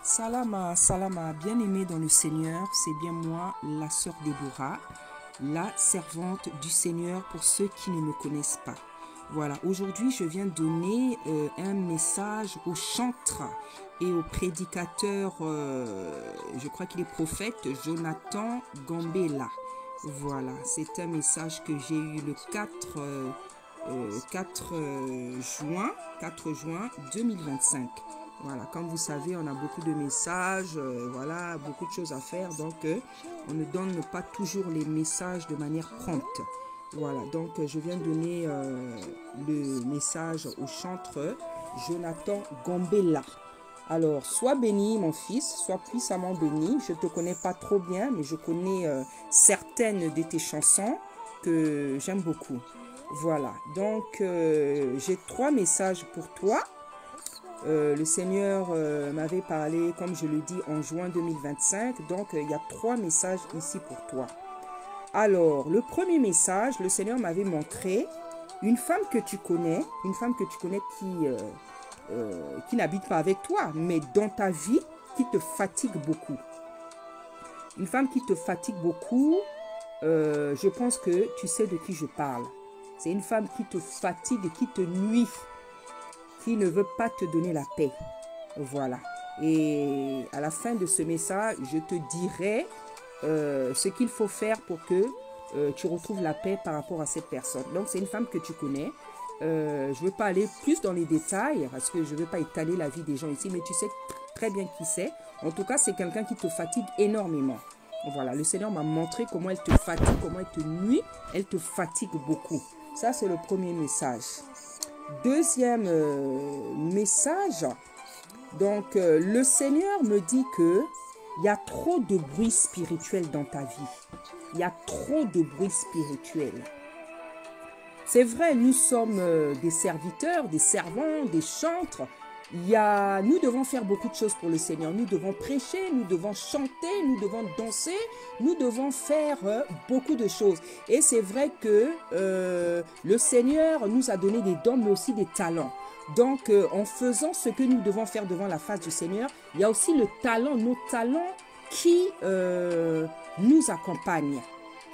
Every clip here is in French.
Salama, Salama, bien-aimée dans le Seigneur, c'est bien moi, la sœur Déborah, la servante du Seigneur pour ceux qui ne me connaissent pas. Voilà, aujourd'hui je viens donner un message au chantre et au prédicateur, je crois qu'il est prophète, Jonathan Gambela. Voilà, c'est un message que j'ai eu le 4 juin 2025. Voilà, comme vous savez, on a beaucoup de messages, voilà, beaucoup de choses à faire. Donc, on ne donne pas toujours les messages de manière prompte. Voilà, donc je viens donner le message au chantre Jonathan Gambela. Alors, sois béni, mon fils, sois puissamment béni. Je ne te connais pas trop bien, mais je connais certaines de tes chansons que j'aime beaucoup. Voilà, donc j'ai 3 messages pour toi. Le Seigneur m'avait parlé, comme je le dis, en juin 2025. Donc, il y a 3 messages ici pour toi. Alors, le premier message, le Seigneur m'avait montré une femme que tu connais qui n'habite pas avec toi, mais dans ta vie, qui te fatigue beaucoup. Une femme qui te fatigue beaucoup, je pense que tu sais de qui je parle. C'est une femme qui te fatigue, qui te nuit, qui ne veut pas te donner la paix. Voilà. Et à la fin de ce message, je te dirai ce qu'il faut faire pour que tu retrouves la paix par rapport à cette personne. Donc, c'est une femme que tu connais. Je ne veux pas aller plus dans les détails parce que je ne veux pas étaler la vie des gens ici, mais tu sais très bien qui c'est. En tout cas, c'est quelqu'un qui te fatigue énormément. Voilà, le Seigneur m'a montré comment elle te fatigue, comment elle te nuit. Elle te fatigue beaucoup. Ça, c'est le premier message. Deuxième message, donc le Seigneur me dit que il y a trop de bruit spirituel dans ta vie. Il y a trop de bruit spirituel. C'est vrai, nous sommes des serviteurs, des servants, des chantres. Nous devons faire beaucoup de choses pour le Seigneur. Nous devons prêcher, nous devons chanter, nous devons danser, nous devons faire beaucoup de choses. Et c'est vrai que le Seigneur nous a donné des dons, mais aussi des talents. Donc, en faisant ce que nous devons faire devant la face du Seigneur, il y a aussi le talent, nos talents qui nous accompagnent.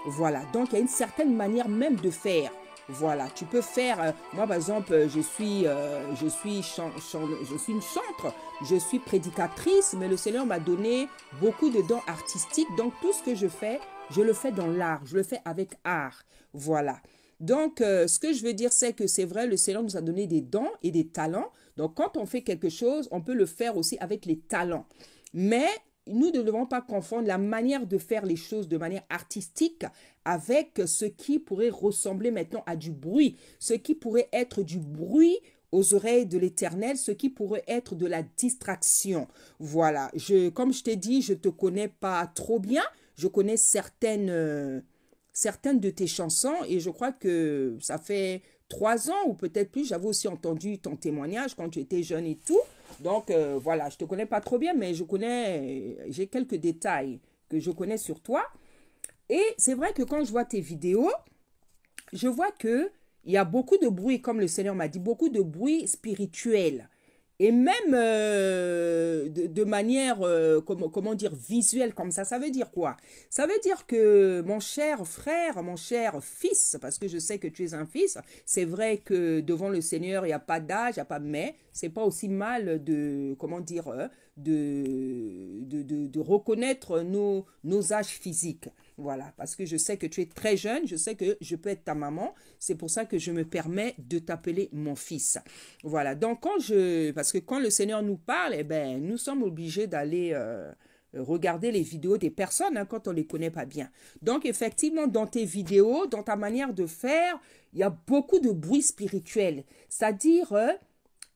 Voilà, donc il y a une certaine manière même de faire. Voilà, tu peux faire, moi par exemple, je suis une chantre, je suis prédicatrice, mais le Seigneur m'a donné beaucoup de dons artistiques. Donc tout ce que je fais, je le fais dans l'art, je le fais avec art. Voilà. Donc ce que je veux dire, c'est que c'est vrai, le Seigneur nous a donné des dons et des talents. Donc quand on fait quelque chose, on peut le faire aussi avec les talents. Mais nous ne devons pas confondre la manière de faire les choses de manière artistique avec ce qui pourrait ressembler maintenant à du bruit, ce qui pourrait être du bruit aux oreilles de l'Éternel, ce qui pourrait être de la distraction. Voilà, comme je t'ai dit, je ne te connais pas trop bien, je connais certaines de tes chansons et je crois que ça fait 3 ans ou peut-être plus, j'avais aussi entendu ton témoignage quand tu étais jeune et tout. Donc, voilà, je ne te connais pas trop bien, mais j'ai quelques détails que je connais sur toi. Et c'est vrai que quand je vois tes vidéos, je vois qu'il y a beaucoup de bruit, comme le Seigneur m'a dit, beaucoup de bruit spirituel. Et même de manière, comment dire, visuelle comme ça veut dire quoi? Ça veut dire que mon cher frère, mon cher fils, parce que je sais que tu es un fils, c'est vrai que devant le Seigneur, il n'y a pas d'âge, il n'y a pas mais, c'est pas aussi mal de, comment dire, de reconnaître nos âges physiques. Voilà, parce que je sais que tu es très jeune, je sais que je peux être ta maman, c'est pour ça que je me permets de t'appeler mon fils. Voilà, donc parce que quand le Seigneur nous parle, eh ben, nous sommes obligés d'aller regarder les vidéos des personnes quand on ne les connaît pas bien. Donc effectivement, dans tes vidéos, dans ta manière de faire, il y a beaucoup de bruit spirituel, c'est-à-dire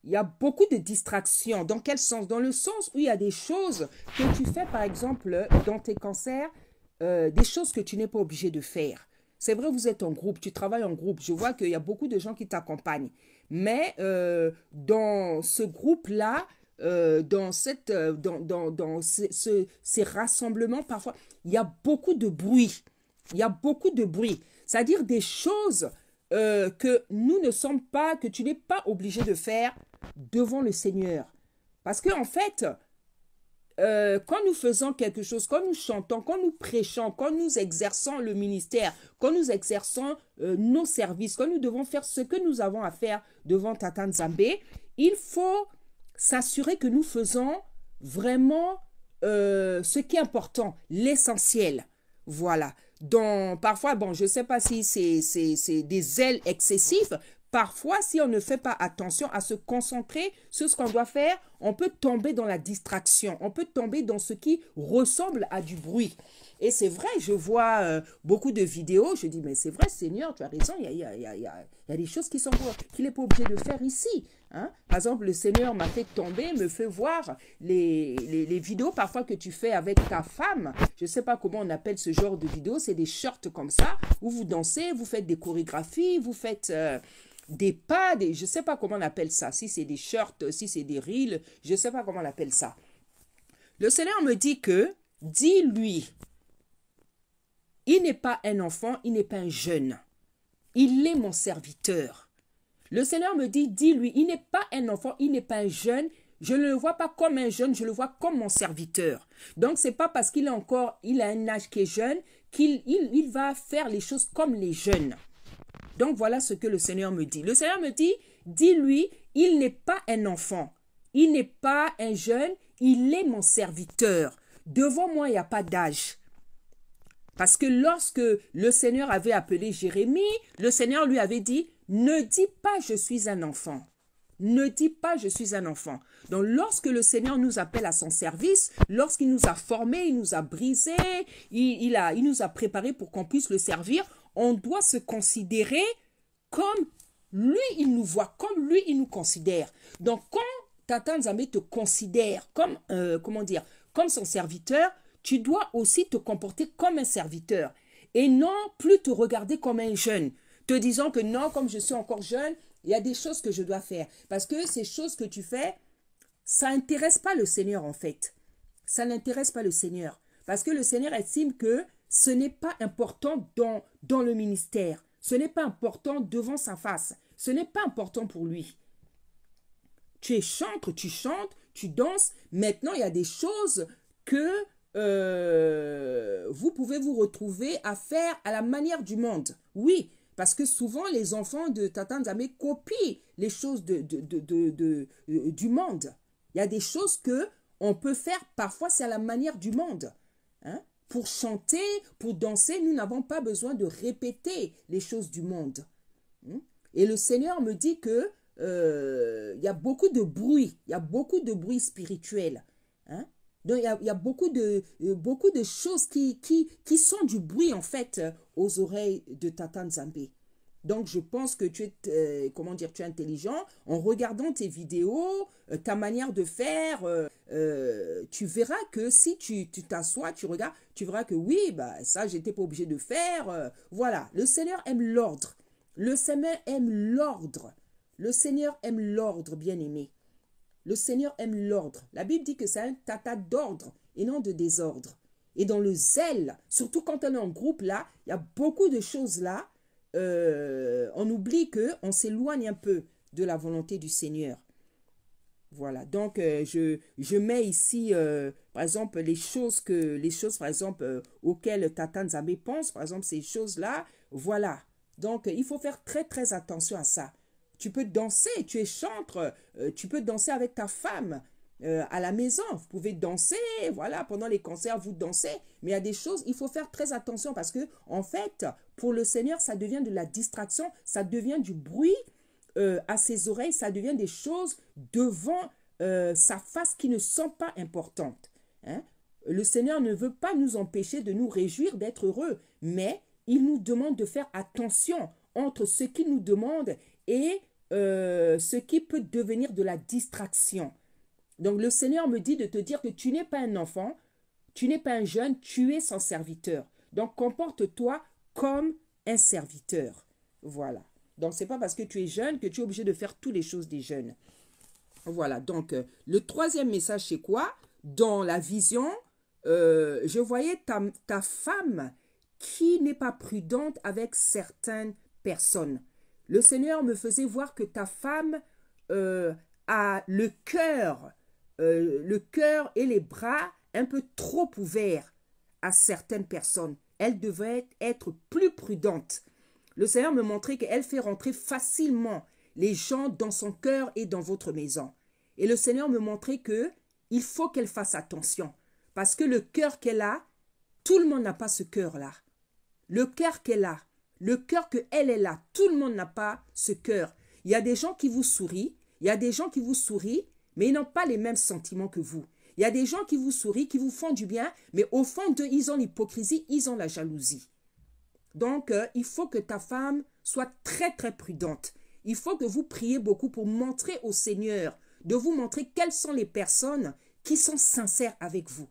il y a beaucoup de distractions. Dans quel sens? Dans le sens où il y a des choses que tu fais, par exemple, dans tes cancers, des choses que tu n'es pas obligé de faire. C'est vrai, vous êtes en groupe, tu travailles en groupe. Je vois qu'il y a beaucoup de gens qui t'accompagnent. Mais dans ce groupe-là, dans ces rassemblements, parfois, il y a beaucoup de bruit. Il y a beaucoup de bruit. C'est-à-dire des choses que que tu n'es pas obligé de faire devant le Seigneur. Parce qu'en fait, quand nous faisons quelque chose, quand nous chantons, quand nous prêchons, quand nous exerçons le ministère, quand nous exerçons nos services, quand nous devons faire ce que nous avons à faire devant Tata Nzambe, il faut s'assurer que nous faisons vraiment ce qui est important, l'essentiel. Voilà. Donc, parfois, bon, je ne sais pas si c'est des zèles excessifs. Parfois, si on ne fait pas attention à se concentrer sur ce qu'on doit faire, on peut tomber dans la distraction. On peut tomber dans ce qui ressemble à du bruit. Et c'est vrai, je vois beaucoup de vidéos. Je dis, mais c'est vrai, Seigneur, tu as raison. Il y a des choses qu'il n'est pas obligé de faire ici. Hein? Par exemple, le Seigneur m'a fait tomber, me fait voir les vidéos parfois que tu fais avec ta femme. Je ne sais pas comment on appelle ce genre de vidéos. C'est des shorts comme ça où vous dansez, vous faites des chorégraphies, vous faites... des pas, je ne sais pas comment on appelle ça, si c'est des shorts, si c'est des reels, je ne sais pas comment on appelle ça. Le Seigneur me dit que, dis-lui, il n'est pas un enfant, il n'est pas un jeune, il est mon serviteur. Le Seigneur me dit, dis-lui, il n'est pas un enfant, il n'est pas un jeune, je ne le vois pas comme un jeune, je le vois comme mon serviteur. Donc, ce n'est pas parce qu'il a un âge qui est jeune qu'il va faire les choses comme les jeunes. Donc, voilà ce que le Seigneur me dit. Le Seigneur me dit, dis-lui, il n'est pas un enfant, il n'est pas un jeune, il est mon serviteur. Devant moi, il n'y a pas d'âge. Parce que lorsque le Seigneur avait appelé Jérémie, le Seigneur lui avait dit, ne dis pas je suis un enfant. Ne dis pas je suis un enfant. Donc, lorsque le Seigneur nous appelle à son service, lorsqu'il nous a formés, il nous a brisés, il nous a préparés pour qu'on puisse le servir, on doit se considérer comme lui, il nous voit, comme lui, il nous considère. Donc, quand Tata Nzambe te considère comme, comme son serviteur, tu dois aussi te comporter comme un serviteur et non plus te regarder comme un jeune, te disant que non, comme je suis encore jeune, il y a des choses que je dois faire. Parce que ces choses que tu fais, ça n'intéresse pas le Seigneur en fait. Ça n'intéresse pas le Seigneur. Parce que le Seigneur estime que ce n'est pas important dans le ministère. Ce n'est pas important devant sa face. Ce n'est pas important pour lui. Tu es chantre, tu chantes, tu danses. Maintenant, il y a des choses que vous pouvez vous retrouver à faire à la manière du monde. Oui, parce que souvent, les enfants de Tata Nzambe copient les choses du monde. Il y a des choses qu'on peut faire, parfois c'est à la manière du monde. Hein? Pour chanter, pour danser, nous n'avons pas besoin de répéter les choses du monde. Et le Seigneur me dit que y a beaucoup de bruit, il y a beaucoup de bruit spirituel. Hein? Donc, il y a beaucoup de choses qui sont du bruit, en fait, aux oreilles de Tata Nzambe. Donc, je pense que tu es, tu es intelligent. En regardant tes vidéos, ta manière de faire, tu verras que si tu t'assois, tu regardes, tu verras que oui, bah, ça, j'étais pas obligé de faire. Voilà, le Seigneur aime l'ordre. Le Seigneur aime l'ordre. Le Seigneur aime l'ordre, bien-aimé. Le Seigneur aime l'ordre. La Bible dit que c'est un tata d'ordre et non de désordre. Et dans le zèle, surtout quand on est en groupe là, il y a beaucoup de choses là. On oublie qu'on s'éloigne un peu de la volonté du Seigneur. Voilà, donc je mets ici, par exemple, les choses par exemple, auxquelles Tata Nzambe pense, par exemple, ces choses-là, voilà. Donc, il faut faire très, très attention à ça. Tu peux danser, tu es chantre, tu peux danser avec ta femme à la maison. Vous pouvez danser, voilà, pendant les concerts, vous dansez. Mais il y a des choses, il faut faire très attention parce que, en fait, pour le Seigneur, ça devient de la distraction, ça devient du bruit à ses oreilles, ça devient des choses devant sa face qui ne sont pas importantes. Hein? Le Seigneur ne veut pas nous empêcher de nous réjouir, d'être heureux, mais il nous demande de faire attention entre ce qu'il nous demande et ce qui peut devenir de la distraction. Donc le Seigneur me dit de te dire que tu n'es pas un enfant, tu n'es pas un jeune, tu es son serviteur. Donc comporte-toi comme un serviteur. Voilà. Donc ce n'est pas parce que tu es jeune que tu es obligé de faire toutes les choses des jeunes. Voilà. Donc le troisième message c'est quoi? Dans la vision, je voyais ta femme qui n'est pas prudente avec certaines personnes. Le Seigneur me faisait voir que ta femme a le cœur le cœur et les bras un peu trop ouverts à certaines personnes. Elle devrait être plus prudente. Le Seigneur me montrait qu'elle fait rentrer facilement les gens dans son cœur et dans votre maison. Et le Seigneur me montrait que il faut qu'elle fasse attention. Parce que le cœur qu'elle a, tout le monde n'a pas ce cœur-là. Le cœur qu'elle a, le cœur qu'elle est là, tout le monde n'a pas ce cœur. Il y a des gens qui vous sourient, il y a des gens qui vous sourient, mais ils n'ont pas les mêmes sentiments que vous. Il y a des gens qui vous sourient, qui vous font du bien, mais au fond d'eux, ils ont l'hypocrisie, ils ont la jalousie. Donc, il faut que ta femme soit très, très prudente. Il faut que vous priez beaucoup pour montrer au Seigneur, de vous montrer quelles sont les personnes qui sont sincères avec vous.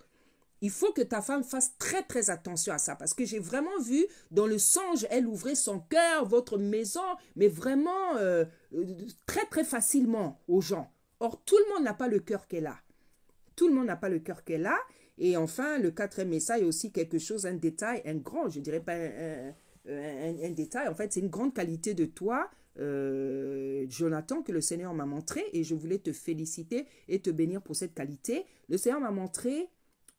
Il faut que ta femme fasse très, très attention à ça. Parce que j'ai vraiment vu dans le songe, elle ouvrait son cœur, votre maison, mais vraiment très, très facilement aux gens. Or, tout le monde n'a pas le cœur qu'elle a. Tout le monde n'a pas le cœur qu'elle a. Et enfin, le quatrième message est aussi quelque chose, un détail, un grand, je dirais pas un détail. En fait, c'est une grande qualité de toi, Jonathan, que le Seigneur m'a montré. Et je voulais te féliciter et te bénir pour cette qualité. Le Seigneur m'a montré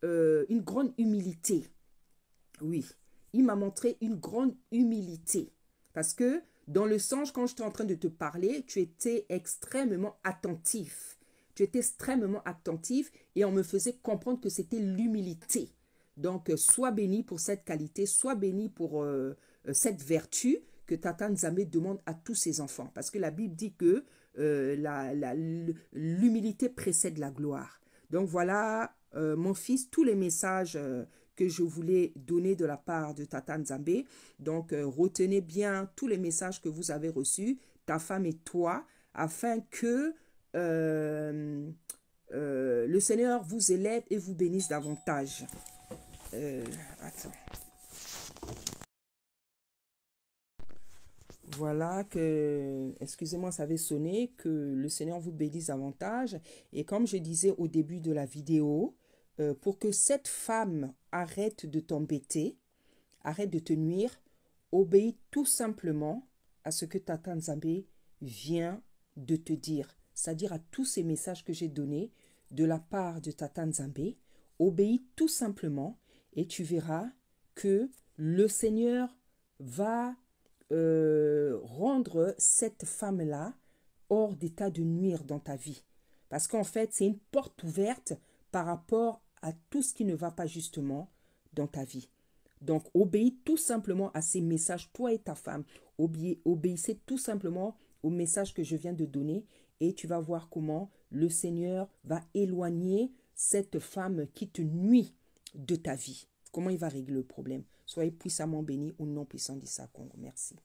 une grande humilité. Oui, il m'a montré une grande humilité. Parce que dans le songe, quand j'étais en train de te parler, tu étais extrêmement attentif. Tu étais extrêmement attentif et on me faisait comprendre que c'était l'humilité. Donc, sois béni pour cette qualité, sois béni pour cette vertu que Tata Nzambe demande à tous ses enfants. Parce que la Bible dit que l'humilité précède la gloire. Donc, voilà, mon fils, tous les messages que je voulais donner de la part de Tata Nzambe. Donc, retenez bien tous les messages que vous avez reçus, ta femme et toi, afin que le Seigneur vous élève et vous bénisse davantage. Attends. Voilà que, excusez-moi, ça avait sonné, que le Seigneur vous bénisse davantage. Et comme je disais au début de la vidéo, pour que cette femme arrête de t'embêter, arrête de te nuire, obéis tout simplement à ce que Tata Nzambe vient de te dire. C'est-à-dire à tous ces messages que j'ai donnés de la part de Tata Nzambe. Obéis tout simplement et tu verras que le Seigneur va rendre cette femme-là hors d'état de nuire dans ta vie. Parce qu'en fait, c'est une porte ouverte par rapport à tout ce qui ne va pas justement dans ta vie. Donc, obéis tout simplement à ces messages, toi et ta femme. Obéissez tout simplement au message que je viens de donner et tu vas voir comment le Seigneur va éloigner cette femme qui te nuit de ta vie. Comment il va régler le problème. Soyez puissamment bénis au nom puissant d'Issa Congo. Merci.